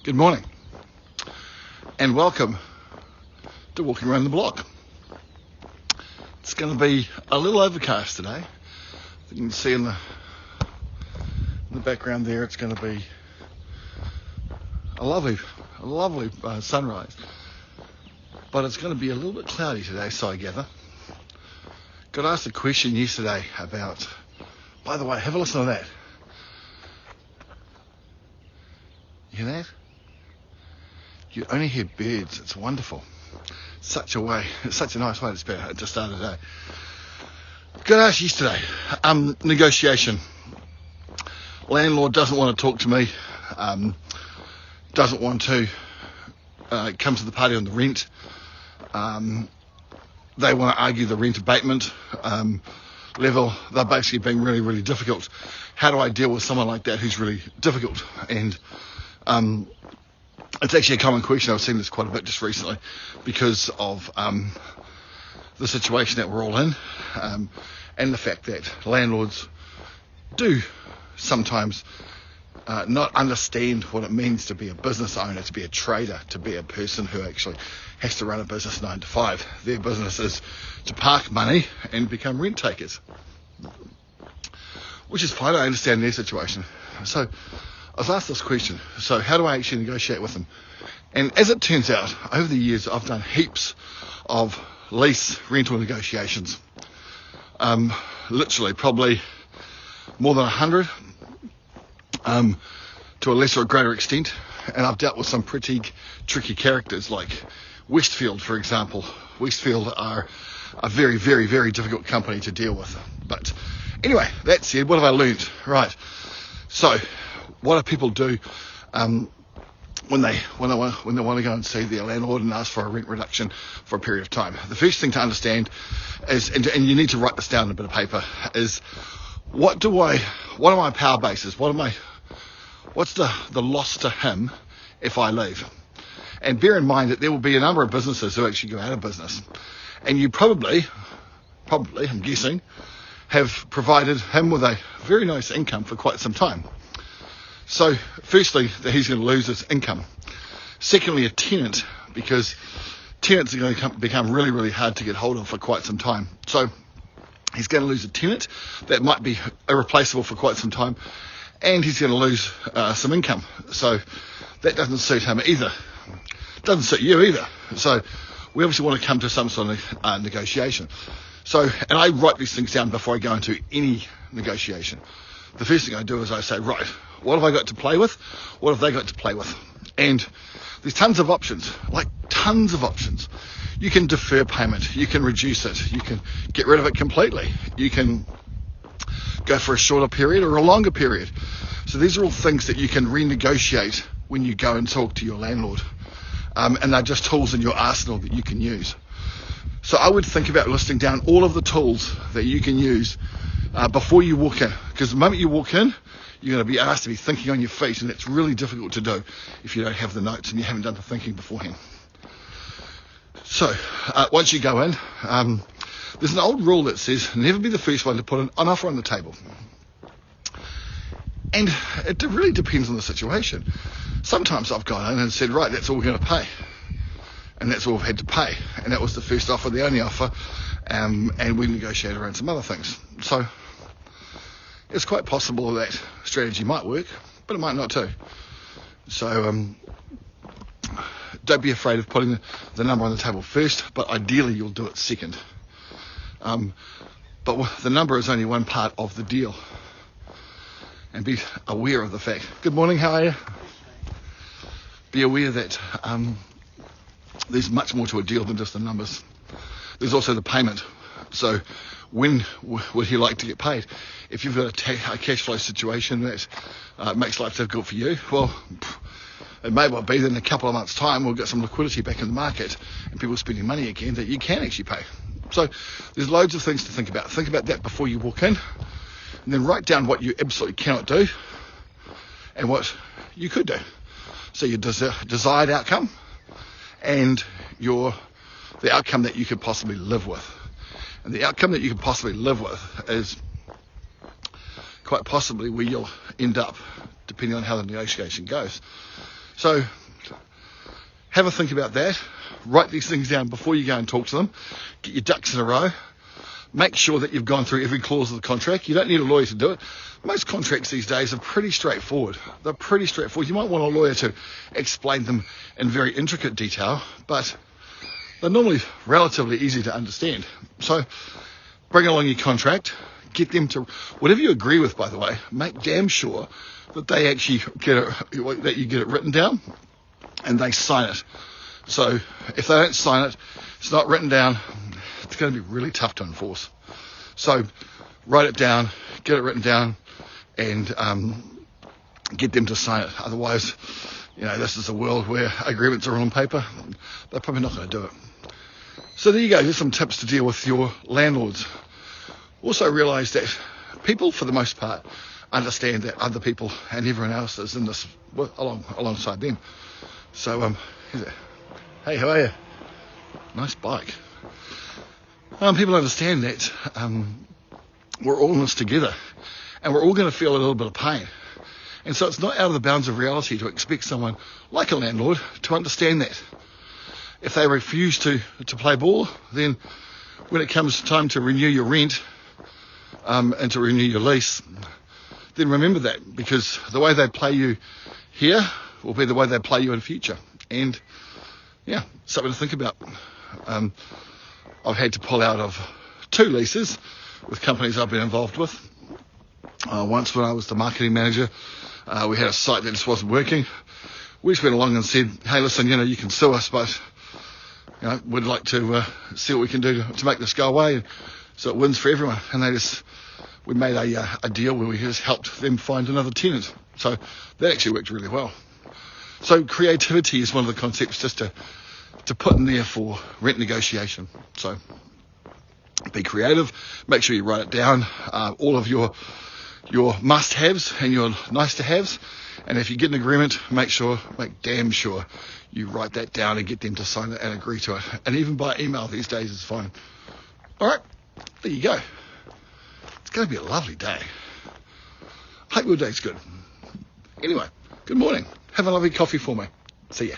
Good morning and welcome to Walking Around the Block. It's going to be a little overcast today. You can see in the background there it's going to be a lovely sunrise, but it's going to be a little bit cloudy today, so I gather. Got asked a question yesterday about, by the way, have a listen to that. You hear that? You only hear birds. It's wonderful. It's such a nice way to start a day. Got asked yesterday, negotiation. Landlord doesn't want to talk to me, doesn't want to come to the party on the rent. They want to argue the rent abatement level. They're basically being really, really difficult. How do I deal with someone like that who's really difficult? And it's actually a common question. I've seen this quite a bit just recently because of the situation that we're all in, and the fact that landlords do sometimes not understand what it means to be a business owner, to be a trader, to be a person who actually has to run a business 9 to 5. Their business is to park money and become rent takers, which is fine. I understand their situation. So I was asked this question. So how do I actually negotiate with them? And as it turns out, over the years, I've done heaps of lease rental negotiations. Literally, probably more than 100, to a lesser or greater extent. And I've dealt with some pretty tricky characters like Westfield, for example. Westfield are a very, very, very difficult company to deal with. But anyway, that said, what have I learned? Right. So what do people do when they want to go and see their landlord and ask for a rent reduction for a period of time? The first thing to understand is, and you need to write this down on a bit of paper, is what are my power bases? What's the loss to him if I leave? And bear in mind that there will be a number of businesses who actually go out of business, and you probably, I'm guessing, have provided him with a very nice income for quite some time. So firstly, that he's going to lose his income. Secondly, a tenant, because tenants are going to become really, really hard to get hold of for quite some time. So he's going to lose a tenant that might be irreplaceable for quite some time, and he's going to lose some income. So that doesn't suit him either. Doesn't suit you either. So we obviously want to come to some sort of negotiation. So, and I write these things down before I go into any negotiation. The first thing I do is I say, right, what have I got to play with? What have they got to play with? And there's tons of options, like tons of options. You can defer payment. You can reduce it. You can get rid of it completely. You can go for a shorter period or a longer period. So these are all things that you can renegotiate when you go and talk to your landlord. And they're just tools in your arsenal that you can use. So I would think about listing down all of the tools that you can use before you walk in. Because the moment you walk in, you're going to be asked to be thinking on your feet, and it's really difficult to do if you don't have the notes and you haven't done the thinking beforehand. So once you go in, there's an old rule that says never be the first one to put an offer on the table. And it really depends on the situation. Sometimes I've gone in and said, right, that's all we're going to pay. And that's all we've had to pay. And that was the first offer, the only offer. And we negotiated around some other things. So it's quite possible that strategy might work, but it might not too. So don't be afraid of putting the number on the table first, but ideally you'll do it second. But the number is only one part of the deal. And be aware of the fact. Good morning, how are you? Be aware that there's much more to a deal than just the numbers. There's also the payment. So when would he like to get paid? If you've got a cash flow situation that makes life difficult for you, well, it may well be that in a couple of months' time we'll get some liquidity back in the market and people spending money again that you can actually pay. So there's loads of things to think about. Think about that before you walk in, and then write down what you absolutely cannot do and what you could do. So your desired outcome and the outcome that you could possibly live with. And the outcome that you could possibly live with is quite possibly where you'll end up, depending on how the negotiation goes. So have a think about that. Write these things down before you go and talk to them. Get your ducks in a row. Make sure that you've gone through every clause of the contract. You don't need a lawyer to do it. Most contracts these days are pretty straightforward. They're pretty straightforward. You might want a lawyer to explain them in very intricate detail, but they're normally relatively easy to understand. So bring along your contract. Get them to, whatever you agree with, by the way, make damn sure that they actually that you get it written down and they sign it. So if they don't sign it, it's not written down, it's going to be really tough to enforce. So write it down, get it written down, and get them to sign it. Otherwise, this is a world where agreements are on paper. They're probably not going to do it. So there you go. Here's some tips to deal with your landlords. Also realise that people, for the most part, understand that other people and everyone else is in this alongside them. So, hey, how are you? Nice bike. People understand that we're all in this together, and we're all going to feel a little bit of pain. And so it's not out of the bounds of reality to expect someone like a landlord to understand that. If they refuse to play ball, then when it comes time to renew your rent and to renew your lease, then remember that, because the way they play you here will be the way they play you in future. And yeah, something to think about. I've had to pull out of 2 leases with companies I've been involved with. Once when I was the marketing manager, we had a site that just wasn't working. We just went along and said, hey, listen, you can sue us, but we'd like to see what we can do to make this go away, and so it wins for everyone. And we made a deal where we just helped them find another tenant. So that actually worked really well. So creativity is one of the concepts just to put in there for rent negotiation. So be creative. Make sure you write it down. All of your must-haves and your nice-to-haves. And if you get an agreement, make damn sure you write that down and get them to sign it and agree to it. And even by email these days is fine. All right, there you go. It's going to be a lovely day. Hope your day's good. Anyway, good morning. Have a lovely coffee for me. See ya.